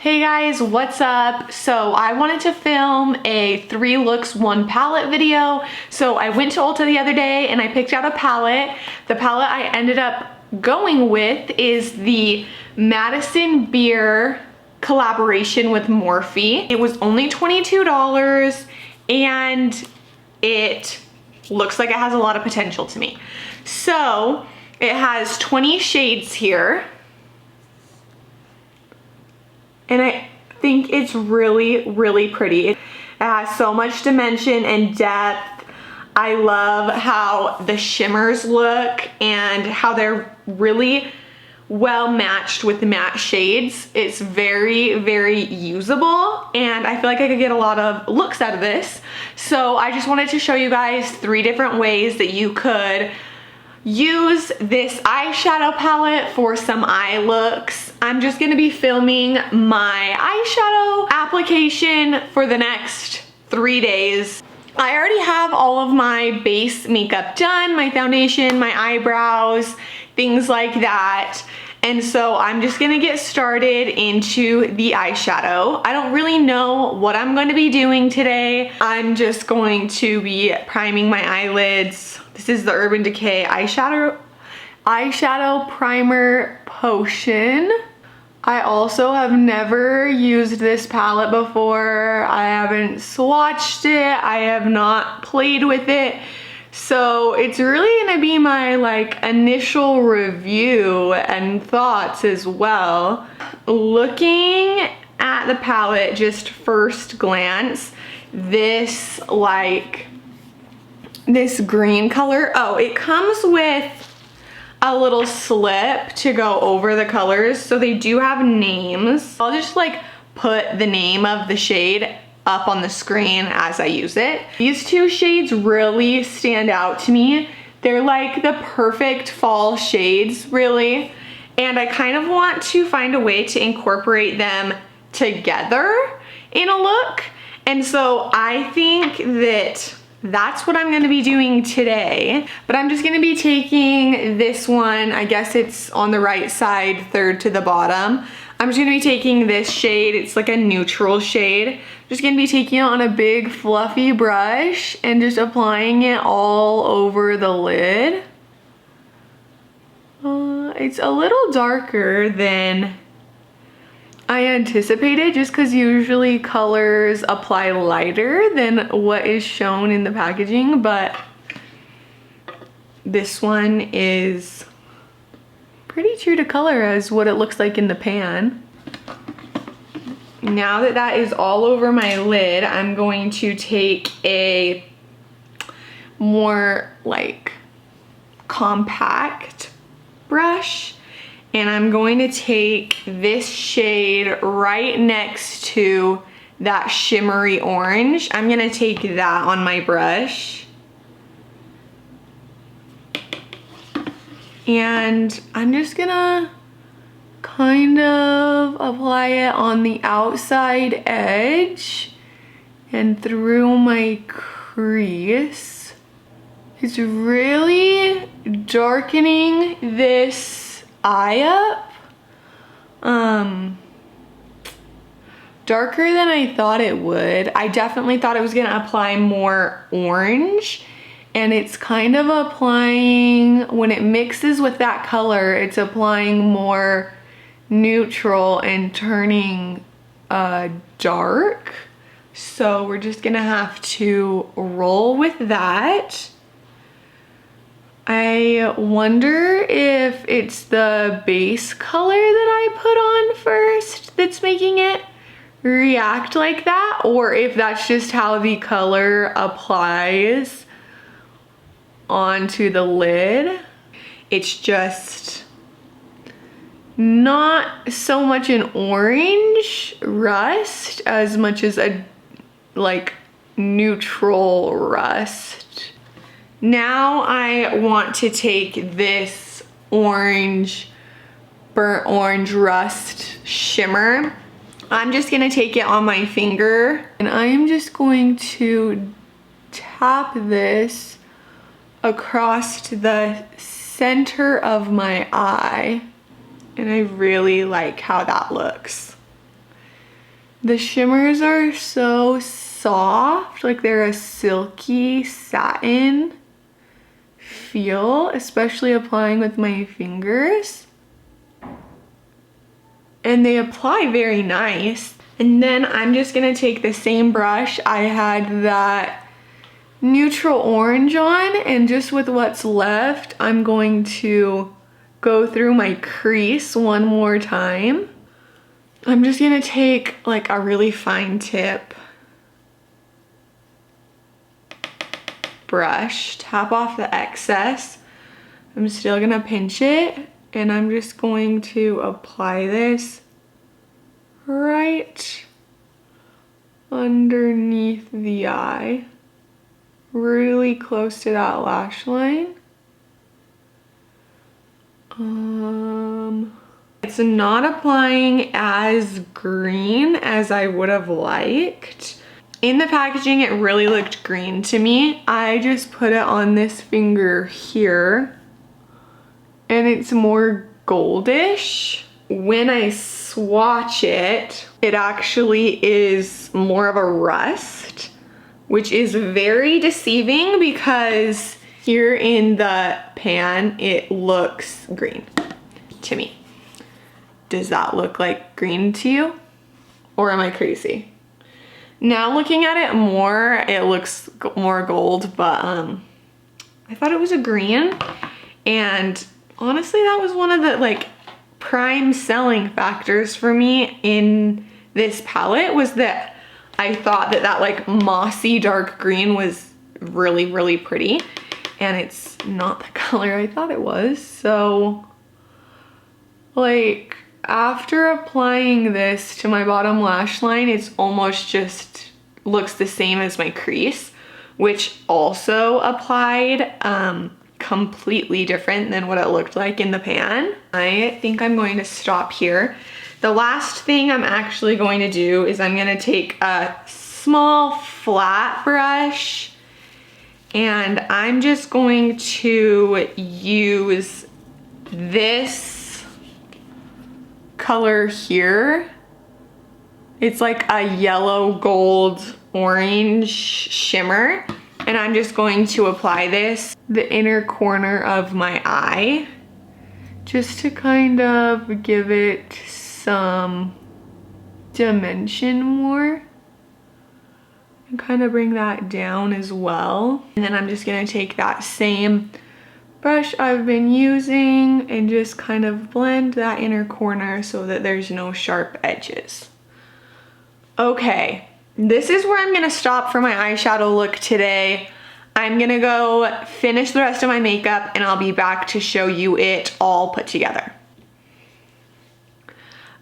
Hey guys, what's up? So I wanted to film a 3 looks 1 palette video. So I went to Ulta the other day and I picked out a palette. The palette I ended up going with is the Madison Beer collaboration with Morphe. It was only $22 and it looks like it has a lot of potential to me. So it has 20 shades here. And I think it's really, really pretty. It has so much dimension and depth. I love how the shimmers look and how they're really well matched with the matte shades. It's very, very usable and I feel like I could get a lot of looks out of this. So I just wanted to show you guys 3 different ways that you could use this eyeshadow palette for some eye looks. I'm just gonna be filming my eyeshadow application for the next 3 days. I already have all of my base makeup done, my foundation, my eyebrows, things like that. And so I'm just gonna get started into the eyeshadow. I don't really know what I'm gonna be doing today. I'm just going to be priming my eyelids. This is the Urban Decay eyeshadow primer potion. I also have never used this palette before. I haven't swatched it. I have not played with it. So it's really gonna be my initial review and thoughts as well. Looking at the palette just first glance, this green color, oh, it comes with a little slip to go over the colors, so they do have names. I'll just put the name of the shade up on the screen as I use it. These 2 shades really stand out to me. They're like the perfect fall shades, really, and I kind of want to find a way to incorporate them together in a look, and so I think that that's what I'm gonna be doing today. But I'm just gonna be taking this one, I guess it's on the right side, 3rd to the bottom. I'm just gonna be taking this shade, it's like a neutral shade. Just gonna be taking it on a big fluffy brush and just applying it all over the lid. It's a little darker than I anticipated, just because usually colors apply lighter than what is shown in the packaging, but this one is pretty true to color as what it looks like in the pan. Now that that is all over my lid, I'm going to take a more compact brush, and I'm going to take this shade right next to that shimmery orange. I'm gonna take that on my brush. And I'm just gonna kind of apply it on the outside edge and through my crease. It's really darkening this eye up. Darker than I thought it would. I definitely thought it was gonna apply more orange, and it's kind of applying, when it mixes with that color, it's applying more neutral and turning dark. So we're just gonna have to roll with that. I wonder if it's the base color that I put on first that's making it react like that, or if that's just how the color applies onto the lid. It's just not so much an orange rust as much as a neutral rust. Now I want to take this burnt orange rust shimmer. I'm just gonna take it on my finger and I'm just going to tap this across to the center of my eye. And I really like how that looks. The shimmers are so soft, like they're a silky satin feel, especially applying with my fingers. And they apply very nice. And then I'm just gonna take the same brush. I had that neutral orange on, and just with what's left, I'm going to go through my crease one more time. I'm just gonna take like a really fine tip brush, tap off the excess. I'm still gonna pinch it, and I'm just going to apply this right underneath the eye, really close to that lash line. It's not applying as green as I would have liked. In the packaging, it really looked green to me. I just put it on this finger here, and it's more goldish. When I swatch it, it actually is more of a rust, which is very deceiving because here in the pan, it looks green to me. Does that look like green to you? Or am I crazy? Now looking at it more, it looks more gold, but I thought it was a green. And honestly, that was one of the like prime selling factors for me in this palette, was that I thought that that like mossy dark green was really, really pretty. And it's not the color I thought it was. So like, after applying this to my bottom lash line, it's almost just looks the same as my crease, which also applied completely different than what it looked like in the pan. I think I'm going to stop here. The last thing I'm actually going to do is I'm gonna take a small flat brush, and I'm just going to use this color here. It's like a yellow gold orange shimmer, and I'm just going to apply this the inner corner of my eye just to kind of give it some dimension more, and kind of bring that down as well. And then I'm just gonna take that same brush I've been using and just kind of blend that inner corner so that there's no sharp edges. Okay, this is where I'm gonna stop for my eyeshadow look today. I'm gonna go finish the rest of my makeup, and I'll be back to show you it all put together.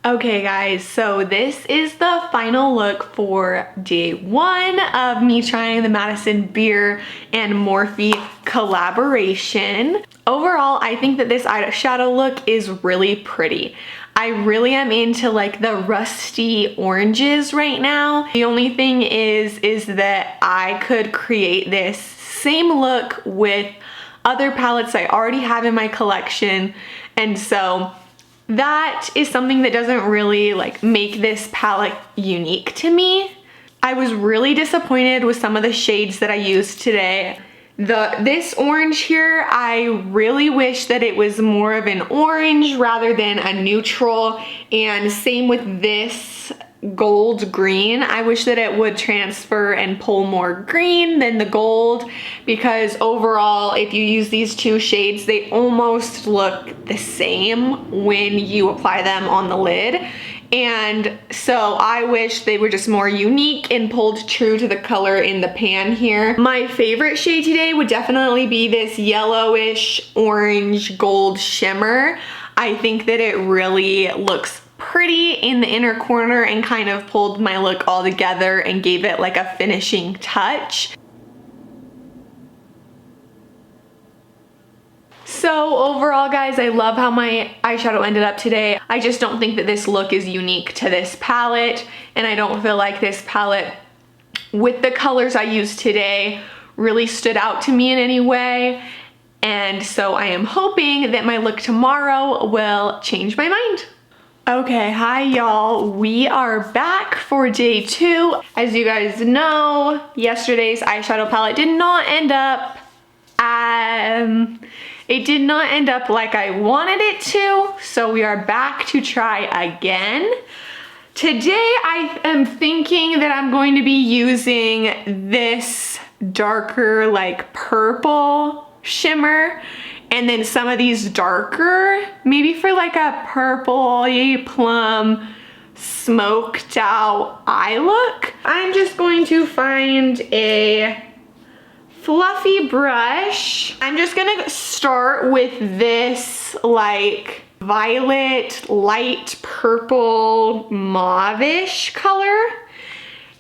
Okay guys, so this is the final look for day one of me trying the Madison Beer and Morphe collaboration. Overall, I think that this eyeshadow look is really pretty. I really am into like the rusty oranges right now. The only thing is that I could create this same look with other palettes I already have in my collection, and so that is something that doesn't really like make this palette unique to me. I was really disappointed with some of the shades that I used today. This orange here, I really wish that it was more of an orange rather than a neutral, and same with this gold green. I wish that it would transfer and pull more green than the gold, because overall, if you use these two shades, they almost look the same when you apply them on the lid. And so I wish they were just more unique and pulled true to the color in the pan here. My favorite shade today would definitely be this yellowish orange gold shimmer. I think that it really looks pretty in the inner corner and kind of pulled my look all together and gave it like a finishing touch. So overall guys, I love how my eyeshadow ended up today. I just don't think that this look is unique to this palette, and I don't feel like this palette with the colors I used today really stood out to me in any way. And so I am hoping that my look tomorrow will change my mind. Okay, hi y'all. We are back for day 2. As you guys know, yesterday's eyeshadow palette did not end up like I wanted it to, so we are back to try again. Today I am thinking that I'm going to be using this darker like purple shimmer and then some of these darker, maybe for like a purple plum smoked out eye look. I'm just going to find a fluffy brush. I'm just gonna start with this like violet, light purple, mauve-ish color.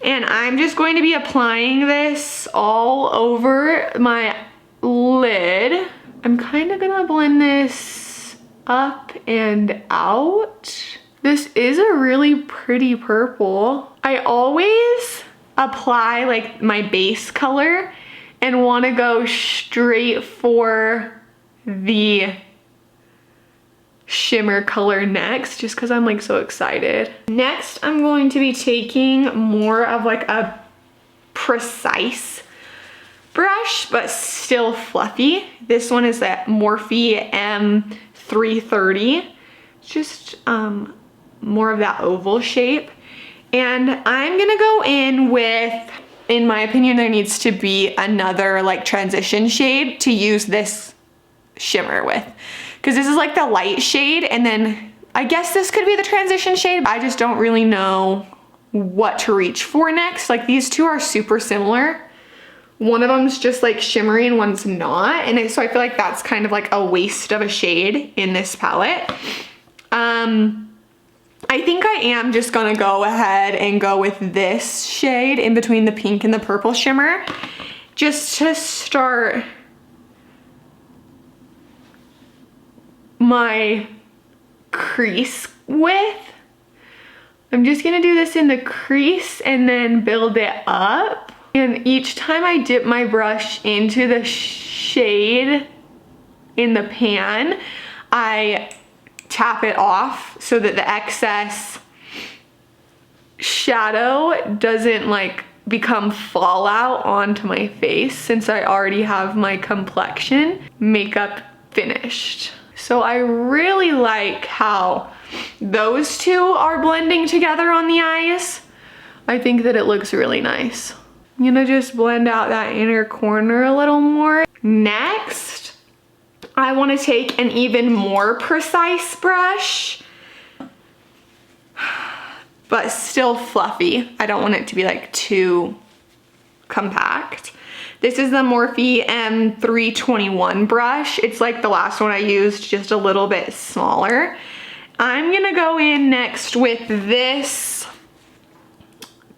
And I'm just going to be applying this all over my lid. I'm kind of gonna blend this up and out. This is a really pretty purple. I always apply like my base color and want to go straight for the shimmer color next, just because I'm like so excited. Next, I'm going to be taking more of like a precise brush, but still fluffy. This one is that Morphe M330. Just more of that oval shape. And I'm gonna go in with, in my opinion, there needs to be another like transition shade to use this shimmer with. Because this is like the light shade, and then I guess this could be the transition shade. I just don't really know what to reach for next. Like these two are super similar. One of them's just like shimmery and one's not. And so I feel like that's kind of like a waste of a shade in this palette. I think I am just gonna go ahead and go with this shade in between the pink and the purple shimmer, just to start my crease with. I'm just gonna do this in the crease and then build it up. And each time I dip my brush into the shade in the pan, I tap it off so that the excess shadow doesn't like become fallout onto my face, since I already have my complexion makeup finished. So I really like how those two are blending together on the eyes. I think that it looks really nice. I'm gonna just blend out that inner corner a little more. Next, I wanna take an even more precise brush, but still fluffy. I don't want it to be like too compact. This is the Morphe M321 brush. It's like the last one I used, just a little bit smaller. I'm gonna go in next with this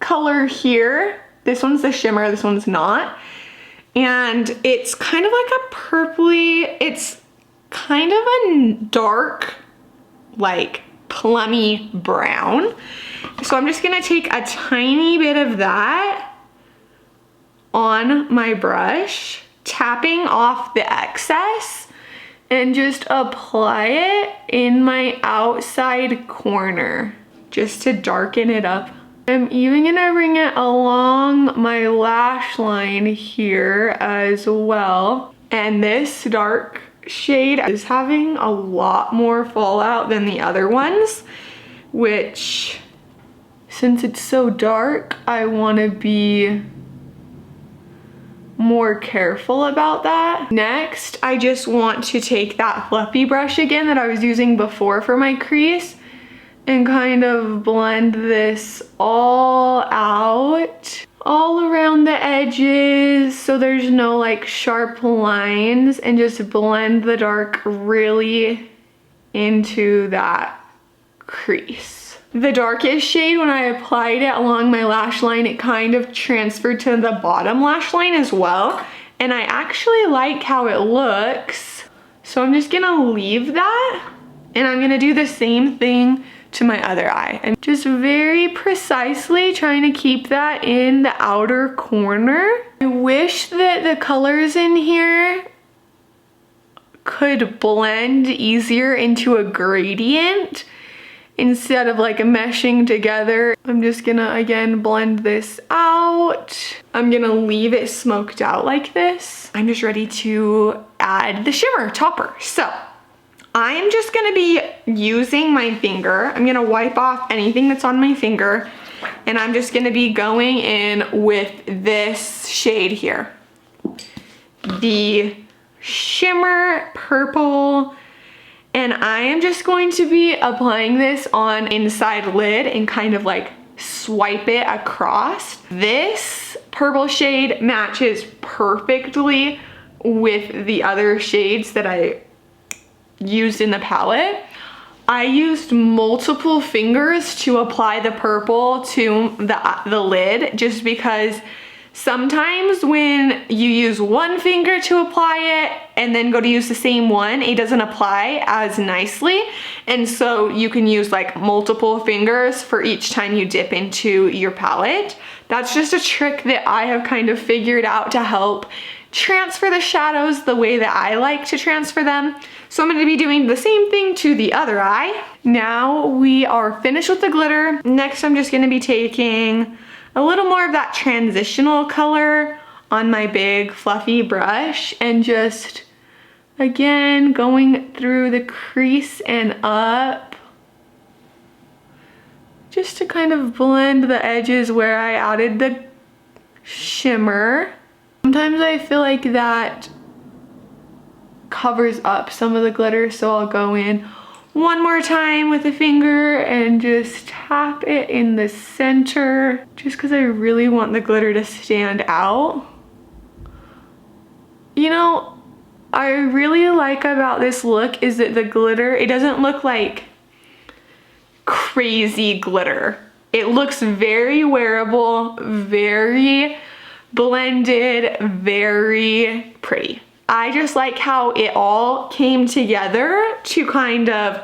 color here. This one's the shimmer, this one's not. And it's kind of like a purpley, it's kind of a dark, like plummy brown. So I'm just gonna take a tiny bit of that on my brush, tapping off the excess, and just apply it in my outside corner, just to darken it up. I'm even gonna bring it along my lash line here as well. And this dark shade is having a lot more fallout than the other ones, which, since it's so dark, I wanna be more careful about that. Next, I just want to take that fluffy brush again that I was using before for my crease and kind of blend this all out, all around the edges, so there's no like sharp lines, and just blend the dark really into that crease. The darkest shade, when I applied it along my lash line, it kind of transferred to the bottom lash line as well, and I actually like how it looks. So I'm just gonna leave that, and I'm gonna do the same thing to my other eye. I'm just very precisely trying to keep that in the outer corner. I wish that the colors in here could blend easier into a gradient instead of like meshing together. I'm just gonna again blend this out. I'm gonna leave it smoked out like this. I'm just ready to add the shimmer topper. So I'm just gonna be using my finger. I'm gonna wipe off anything that's on my finger, and I'm just gonna be going in with this shade here. The shimmer purple, and I am just going to be applying this on inside lid and kind of like swipe it across. This purple shade matches perfectly with the other shades that I used in the palette. I used multiple fingers to apply the purple to the lid, just because sometimes when you use one finger to apply it and then go to use the same one, it doesn't apply as nicely. And so you can use like multiple fingers for each time you dip into your palette. That's just a trick that I have kind of figured out to help transfer the shadows the way that I like to transfer them. So I'm gonna be doing the same thing to the other eye. Now we are finished with the glitter. Next, I'm just gonna be taking a little more of that transitional color on my big fluffy brush and just, again, going through the crease and up, just to kind of blend the edges where I added the shimmer. Sometimes I feel like that covers up some of the glitter, so I'll go in one more time with a finger and just tap it in the center, just because I really want the glitter to stand out. You know, I really like about this look is that the glitter, it doesn't look like crazy glitter. It looks very wearable, very blended, very pretty. I just like how it all came together to kind of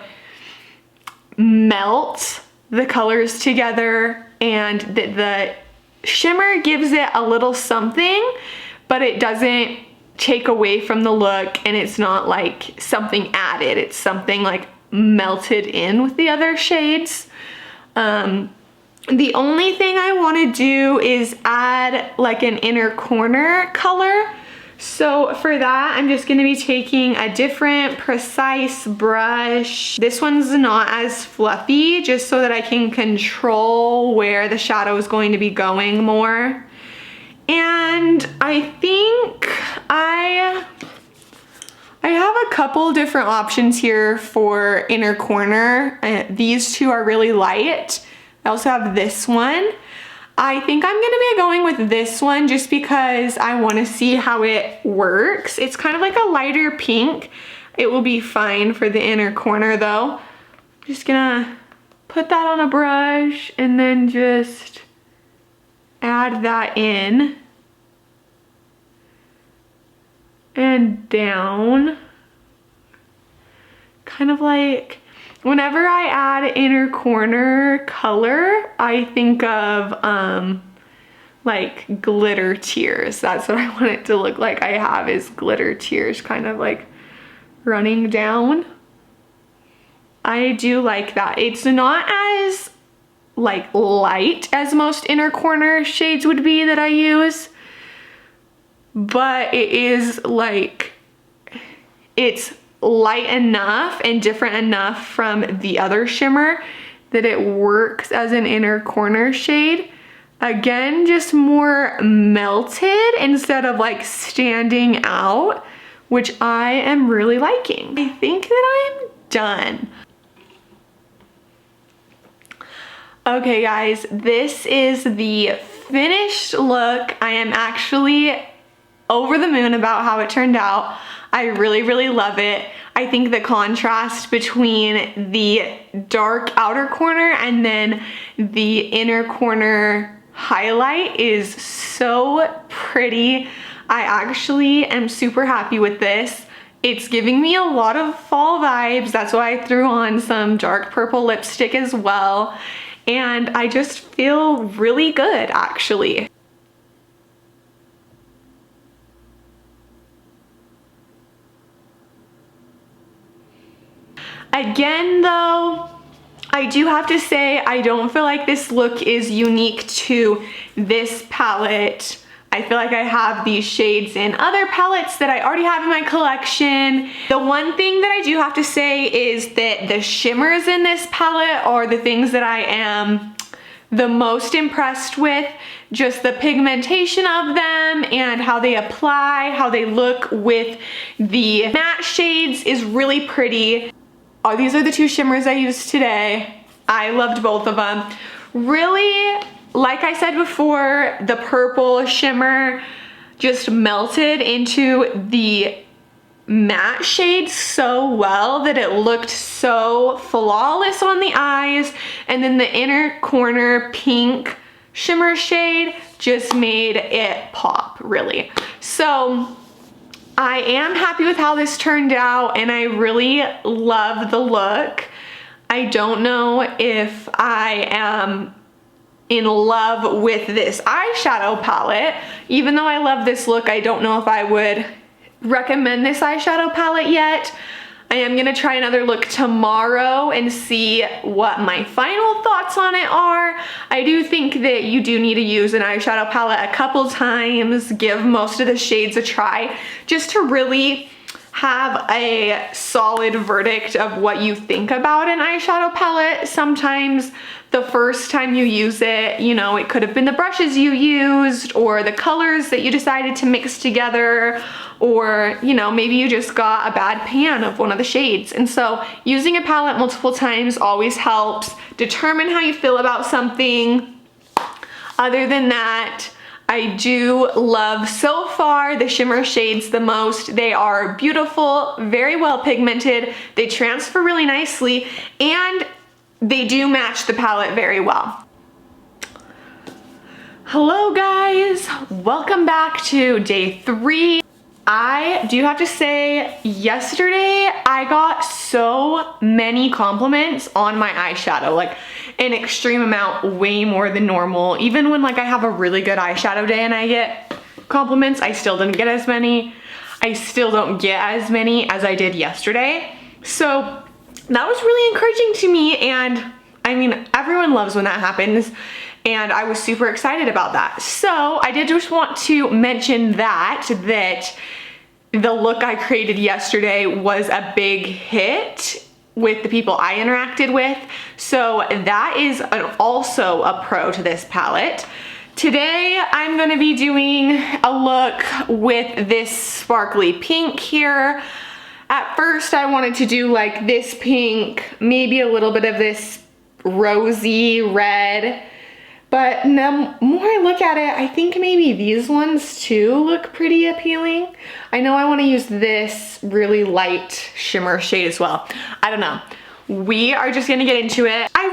melt the colors together, and the shimmer gives it a little something, but it doesn't take away from the look, and it's not like something added. It's something like melted in with the other shades. The only thing I want to do is add like an inner corner color. So for that, I'm just gonna be taking a different precise brush. This one's not as fluffy, just so that I can control where the shadow is going to be going more. And I think I have a couple different options here for inner corner. These two are really light. I also have this one. I think I'm gonna be going with this one just because I wanna see how it works. It's kind of like a lighter pink. It will be fine for the inner corner though. I'm just gonna put that on a brush and then just add that in and down. Kind of like, whenever I add inner corner color, I think of like glitter tears. That's what I want it to look like. I have is glitter tears kind of like running down. I do like that. It's not as like light as most inner corner shades would be that I use, but it is like, it's light enough and different enough from the other shimmer that it works as an inner corner shade. Again, just more melted instead of like standing out, which I am really liking. I think that I'm done. Okay guys, this is the finished look. I am actually over the moon about how it turned out. I really, really love it. I think the contrast between the dark outer corner and then the inner corner highlight is so pretty. I actually am super happy with this. It's giving me a lot of fall vibes. That's why I threw on some dark purple lipstick as well. And I just feel really good actually. Again though, I do have to say, I don't feel like this look is unique to this palette. I feel like I have these shades in other palettes that I already have in my collection. The one thing that I do have to say is that the shimmers in this palette are the things that I am the most impressed with. Just the pigmentation of them and how they apply, how they look with the matte shades is really pretty. Oh, these are the two shimmers I used today. I loved both of them. Really, like I said before, the purple shimmer just melted into the matte shade so well that it looked so flawless on the eyes, and then the inner corner pink shimmer shade just made it pop, really. So I am happy with how this turned out, and I really love the look. I don't know if I am in love with this eyeshadow palette. Even though I love this look, I don't know if I would recommend this eyeshadow palette yet. I am gonna try another look tomorrow and see what my final thoughts on it are. I do think that you do need to use an eyeshadow palette a couple times, give most of the shades a try, just to really have a solid verdict of what you think about an eyeshadow palette. Sometimes the first time you use it, you know, it could have been the brushes you used or the colors that you decided to mix together, or, you know, maybe you just got a bad pan of one of the shades. And so using a palette multiple times always helps determine how you feel about something. Other than that, I do love so far the shimmer shades the most. They are beautiful, very well pigmented, they transfer really nicely, and they do match the palette very well. Hello guys, welcome back to day 3. I do have to say, yesterday I got so many compliments on my eyeshadow, like an extreme amount, way more than normal. Even when like I have a really good eyeshadow day and I get compliments, I still didn't get as many. I still don't get as many as I did yesterday. So that was really encouraging to me, and I mean, everyone loves when that happens, and I was super excited about that. So I did just want to mention that the look I created yesterday was a big hit with the people I interacted with. So that is also a pro to this palette. Today I'm gonna be doing a look with this sparkly pink here. At first I wanted to do like this pink, maybe a little bit of this rosy red, but the more I look at it, I think maybe these ones too look pretty appealing. I know I want to use this really light shimmer shade as well. I don't know. We are just gonna get into it. I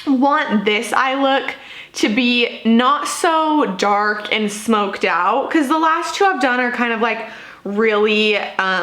really want this eye look to be not so dark and smoked out, because the last two I've done are kind of like really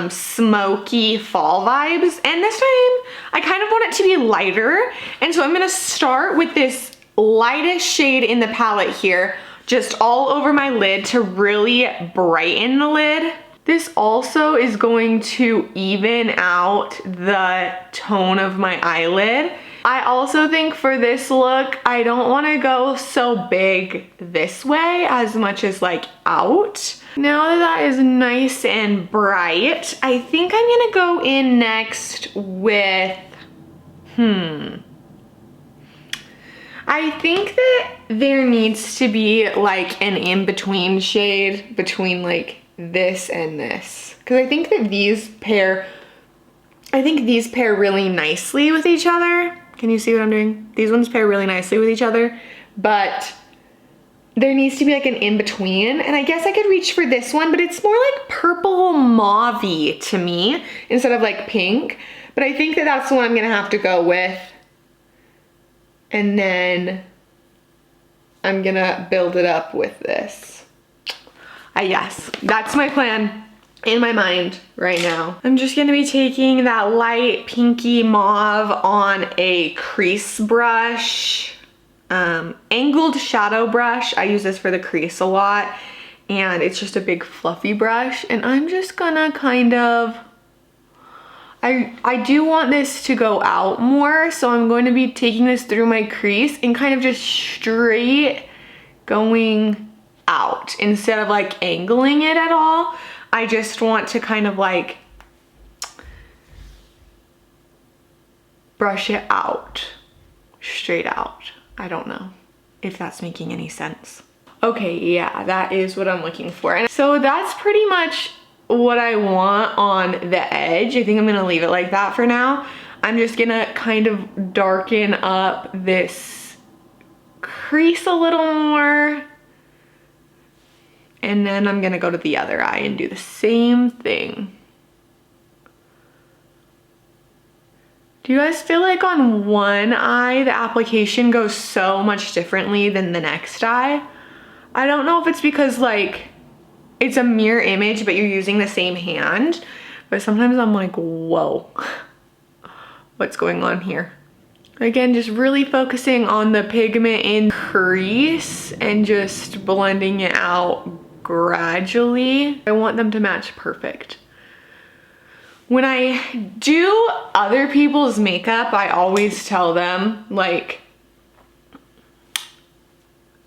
smoky fall vibes, and this time I kind of want it to be lighter. And so I'm gonna start with this lightest shade in the palette here, just all over my lid to really brighten the lid. This also is going to even out the tone of my eyelid. I also think for this look, I don't want to go so big this way as much as like out. Now that that is nice and bright, I think I'm gonna go in next with, I think that there needs to be like an in-between shade between like this and this, because I think that these pair really nicely with each other. Can you see what I'm doing? These ones pair really nicely with each other, but there needs to be like an in-between, and I guess I could reach for this one, but it's more like purple mauve-y to me instead of like pink. But I think that that's the one I'm gonna have to go with. And then I'm gonna build it up with this. Yes, that's my plan in my mind right now. I'm just gonna be taking that light pinky mauve on a crease brush, angled shadow brush. I use this for the crease a lot, and it's just a big fluffy brush. And I'm just gonna kind of, I do want this to go out more, so I'm going to be taking this through my crease and kind of just straight going out instead of like angling it at all. I just want to kind of like brush it out, straight out. I don't know if that's making any sense. Okay, yeah, that is what I'm looking for. And so that's pretty much what I want on the edge. I think I'm gonna leave it like that for now. I'm just gonna kind of darken up this crease a little more. And then I'm gonna go to the other eye and do the same thing. Do you guys feel like on one eye, the application goes so much differently than the next eye? I don't know if it's because like, it's a mirror image, but you're using the same hand. But sometimes I'm like, whoa, what's going on here? Again, just really focusing on the pigment in crease and just blending it out gradually. I want them to match perfect. When I do other people's makeup, I always tell them like,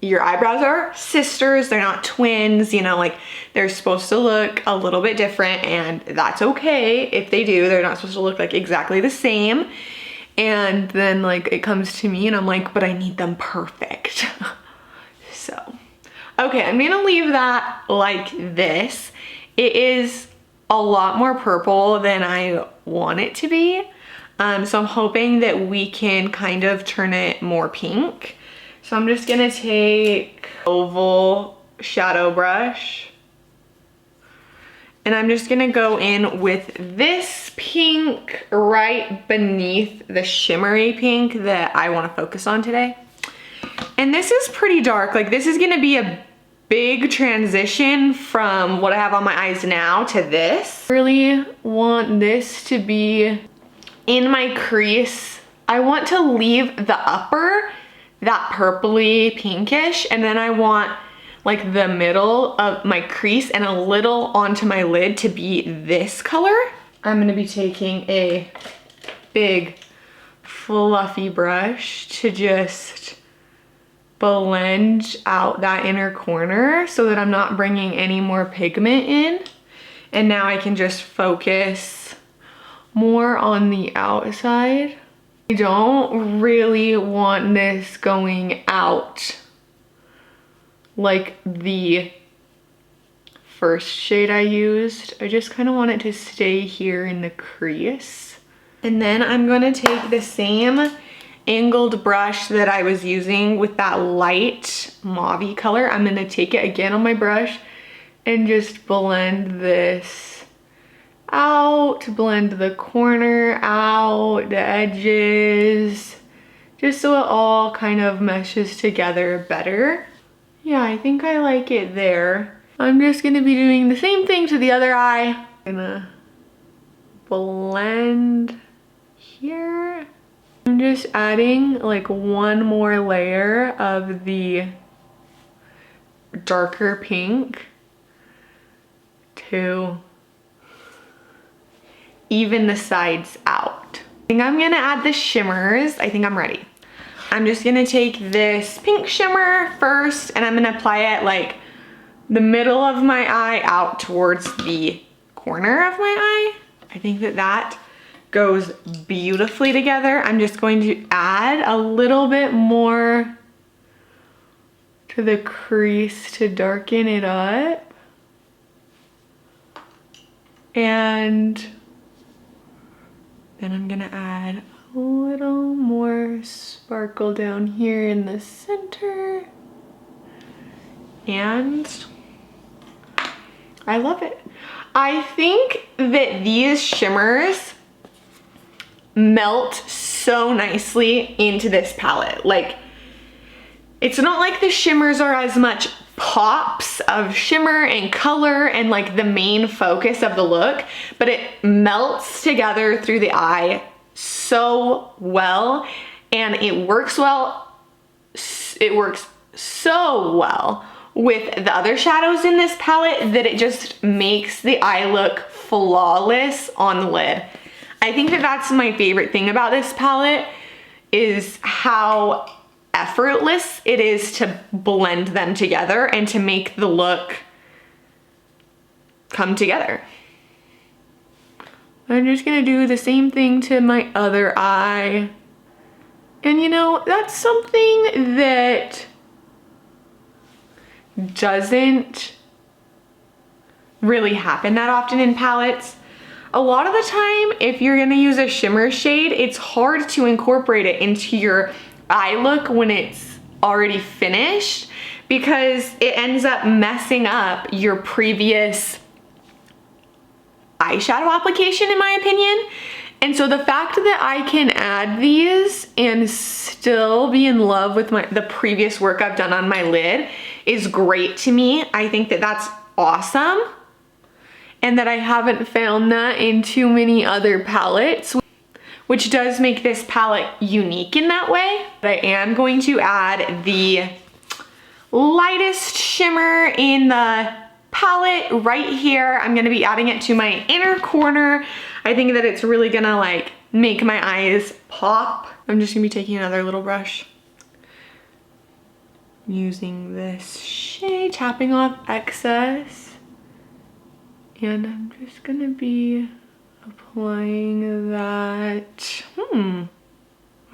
your eyebrows are sisters, they're not twins, you know, like they're supposed to look a little bit different, and that's okay if they do. They're not supposed to look like exactly the same. And then like it comes to me and I'm like, but I need them perfect. So, okay, I'm gonna leave that like this. It is a lot more purple than I want it to be. So I'm hoping that we can kind of turn it more pink. So I'm just gonna take oval shadow brush and I'm just gonna go in with this pink right beneath the shimmery pink that I wanna focus on today. And this is pretty dark. Like this is gonna be a big transition from what I have on my eyes now to this. I really want this to be in my crease. I want to leave the upper that purpley pinkish, and then I want like the middle of my crease and a little onto my lid to be this color. I'm gonna be taking a big fluffy brush to just blend out that inner corner so that I'm not bringing any more pigment in. And now I can just focus more on the outside. I don't really want this going out like the first shade I used. I just kind of want it to stay here in the crease. And then I'm gonna take the same angled brush that I was using with that light mauve-y color. I'm gonna take it again on my brush and just blend this out, blend the corner out, the edges, just so it all kind of meshes together better. Yeah, I think I like it there. I'm just gonna be doing the same thing to the other eye. I'm gonna blend here. I'm just adding like one more layer of the darker pink to even the sides out. I think I'm gonna add the shimmers. I think I'm ready. I'm just gonna take this pink shimmer first and I'm gonna apply it like the middle of my eye out towards the corner of my eye. I think that that goes beautifully together. I'm just going to add a little bit more to the crease to darken it up. And then I'm gonna add a little more sparkle down here in the center. And I love it. I think that these shimmers melt so nicely into this palette. Like, it's not like the shimmers are as much pops of shimmer and color and like the main focus of the look, but it melts together through the eye so well, and it works well. It works so well with the other shadows in this palette that it just makes the eye look flawless on the lid. I think that that's my favorite thing about this palette, is how effortless it is to blend them together and to make the look come together. I'm just gonna do the same thing to my other eye. And you know, that's something that doesn't really happen that often in palettes. A lot of the time, if you're gonna use a shimmer shade, it's hard to incorporate it into your eye look when it's already finished, because it ends up messing up your previous eyeshadow application, in my opinion. And so the fact that I can add these and still be in love with the previous work I've done on my lid is great to me. I think that that's awesome, and that I haven't found that in too many other palettes, which does make this palette unique in that way. But I am going to add the lightest shimmer in the palette right here. I'm gonna be adding it to my inner corner. I think that it's really gonna like make my eyes pop. I'm just gonna be taking another little brush, using this shade, tapping off excess, and I'm just gonna be applying that.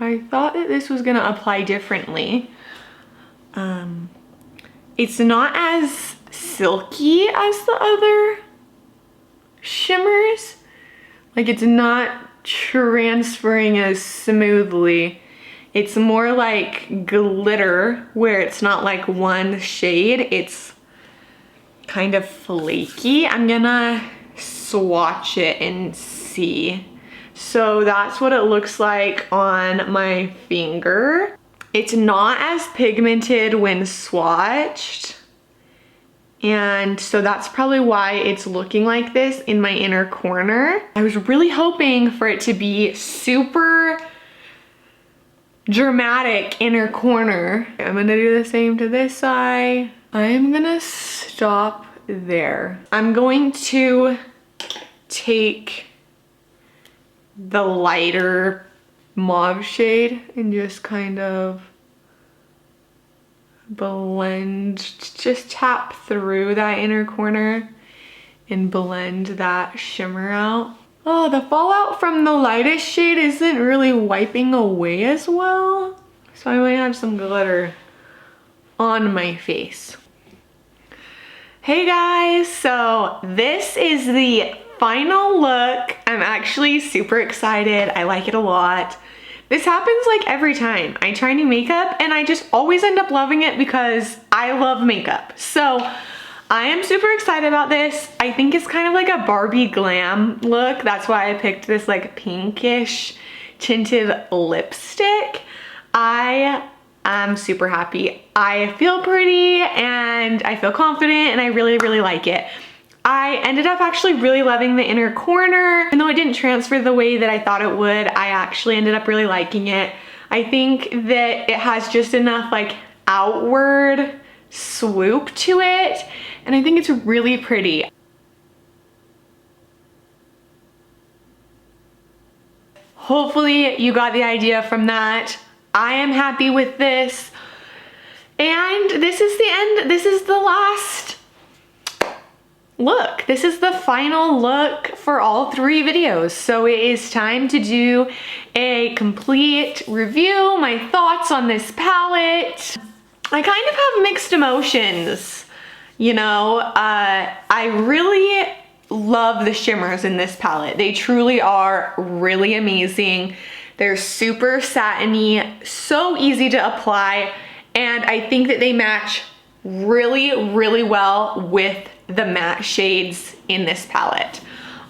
I thought that this was gonna apply differently. It's not as silky as the other shimmers. Like, it's not transferring as smoothly. It's more like glitter, where it's not like one shade, it's kind of flaky. I'm gonna swatch it and see. So that's what it looks like on my finger. It's not as pigmented when swatched, and so that's probably why it's looking like this in my inner corner. I was really hoping for it to be super dramatic inner corner. I'm gonna do the same to this eye. I'm gonna stop there. I'm going to take the lighter mauve shade and just kind of blend, just tap through that inner corner and blend that shimmer out. Oh, the fallout from the lightest shade isn't really wiping away as well, so I might have some glitter on my face. Hey guys, so this is the final look. I'm actually super excited. I like it a lot. This happens like every time I try new makeup, and I just always end up loving it because I love makeup. So I am super excited about this. I think it's kind of like a Barbie glam look. That's why I picked this like pinkish tinted lipstick. I am super happy. I feel pretty and I feel confident, and I really, really like it. I ended up actually really loving the inner corner. Even though it didn't transfer the way that I thought it would, I actually ended up really liking it. I think that it has just enough like outward swoop to it, and I think it's really pretty. Hopefully you got the idea from that. I am happy with this. And this is the end. This is the last look. This is the final look for all 3 videos. So it is time to do a complete review, my thoughts on this palette. I kind of have mixed emotions, you know. I really love the shimmers in this palette. They truly are really amazing. They're super satiny, so easy to apply, and I think that they match really, really well with the matte shades in this palette.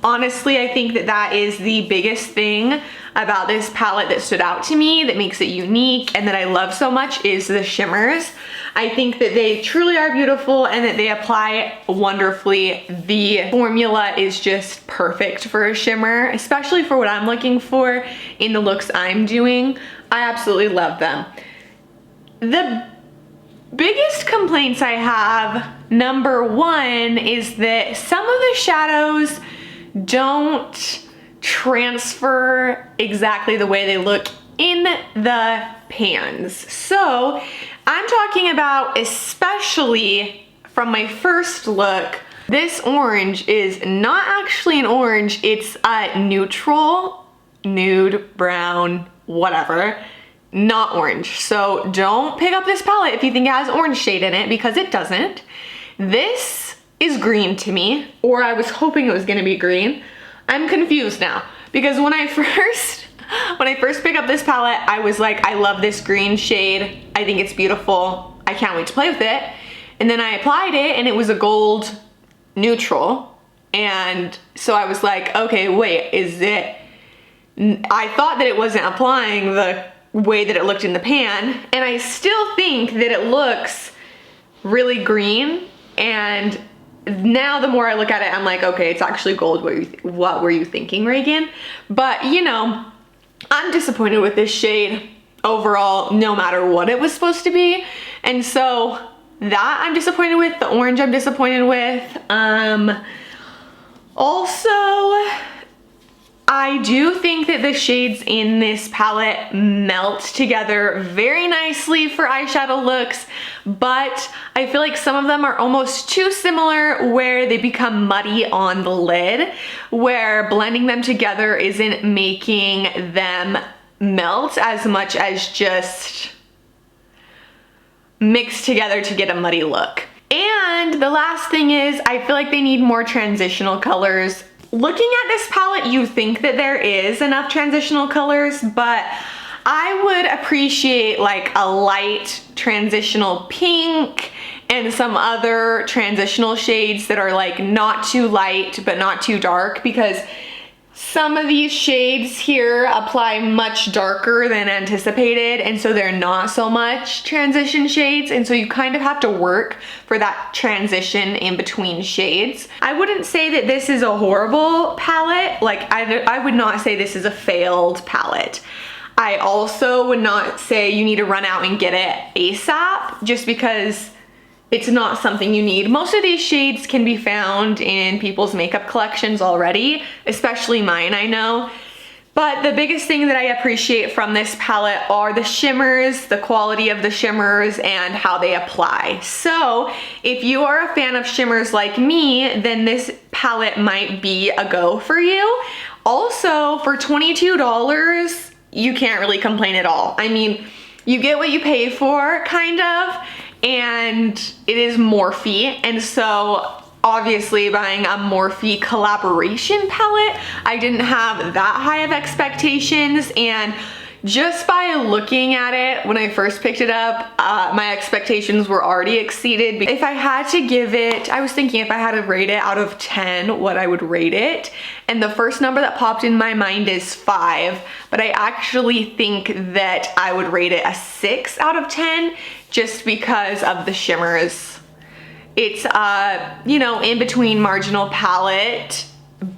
Honestly, I think that that is the biggest thing about this palette that stood out to me, that makes it unique and that I love so much, is the shimmers. I think that they truly are beautiful and that they apply wonderfully. The formula is just perfect for a shimmer, especially for what I'm looking for in the looks I'm doing. I absolutely love them. The biggest complaints I have, number 1, is that some of the shadows don't transfer exactly the way they look in the pans. So I'm talking about, especially from my first look, this orange is not actually an orange, it's a neutral, nude, brown, whatever, not orange. So don't pick up this palette if you think it has orange shade in it, because it doesn't. This is green to me, or I was hoping it was gonna be green. I'm confused now, because when I first picked up this palette, I was like, I love this green shade. I think it's beautiful. I can't wait to play with it. And then I applied it and it was a gold neutral. And so I was like, okay, wait, is it, I thought that it wasn't applying the way that it looked in the pan. And I still think that it looks really green. And now the more I look at it, I'm like, okay, it's actually gold. What were you thinking, Reagan? But you know, I'm disappointed with this shade overall, no matter what it was supposed to be. And so that I'm disappointed with. The orange I'm disappointed with. Also, I do think that the shades in this palette melt together very nicely for eyeshadow looks, but I feel like some of them are almost too similar where they become muddy on the lid, where blending them together isn't making them melt as much as just mix together to get a muddy look. And the last thing is, I feel like they need more transitional colors. Looking at this palette, you think that there is enough transitional colors, but I would appreciate like a light transitional pink and some other transitional shades that are like not too light but not too dark, because some of these shades here apply much darker than anticipated, and so they're not so much transition shades, and so you kind of have to work for that transition in between shades. I wouldn't say that this is a horrible palette. Like I would not say this is a failed palette. I also would not say you need to run out and get it ASAP, just because it's not something you need. Most of these shades can be found in people's makeup collections already, especially mine, I know. But the biggest thing that I appreciate from this palette are the shimmers, the quality of the shimmers, and how they apply. So if you are a fan of shimmers like me, then this palette might be a go for you. Also, for $22, you can't really complain at all. I mean, you get what you pay for, kind of, and it is Morphe, and so obviously buying a Morphe collaboration palette, I didn't have that high of expectations, and just by looking at it when I first picked it up, my expectations were already exceeded. If I had to give it, I was thinking if I had to rate it out of 10, what I would rate it, and the first number that popped in my mind is 5, but I actually think that I would rate it a 6 out of 10, just because of the shimmers. It's you know, in between marginal palette,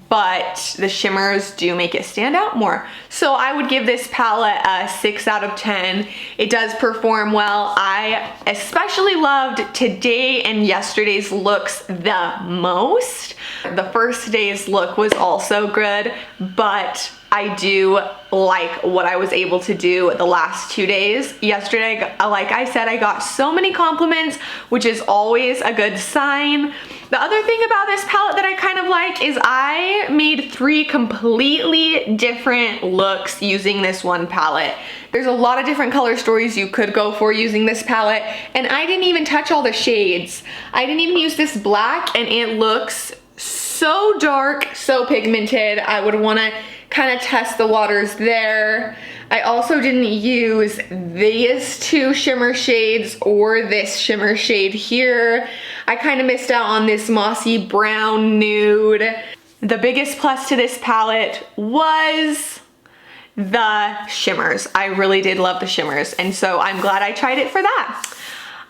but the shimmers do make it stand out more. So I would give this palette a 6 out of 10. It does perform well. I especially loved today and yesterday's looks the most. The first day's look was also good, but I do like what I was able to do the last 2 days. Yesterday, like I said, I got so many compliments, which is always a good sign. The other thing about this palette that I kind of like is I made 3 completely different looks using this one palette. There's a lot of different color stories you could go for using this palette, and I didn't even touch all the shades. I didn't even use this black, and it looks so dark, so pigmented. I would want to kind of test the waters there. I also didn't use these 2 shimmer shades or this shimmer shade here. I kind of missed out on this mossy brown nude. The biggest plus to this palette was the shimmers. I really did love the shimmers, and so I'm glad I tried it for that.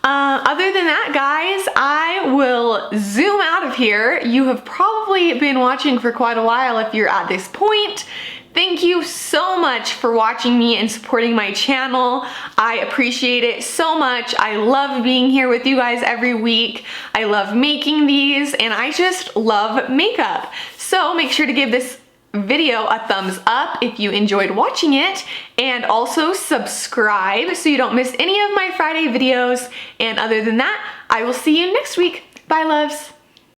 Other than that, guys, I will zoom out of here. You have probably been watching for quite a while if you're at this point. Thank you so much for watching me and supporting my channel. I appreciate it so much. I love being here with you guys every week. I love making these, and I just love makeup. So make sure to give this video a thumbs up if you enjoyed watching it, and also subscribe so you don't miss any of my Friday videos. And other than that, I will see you next week. Bye, loves.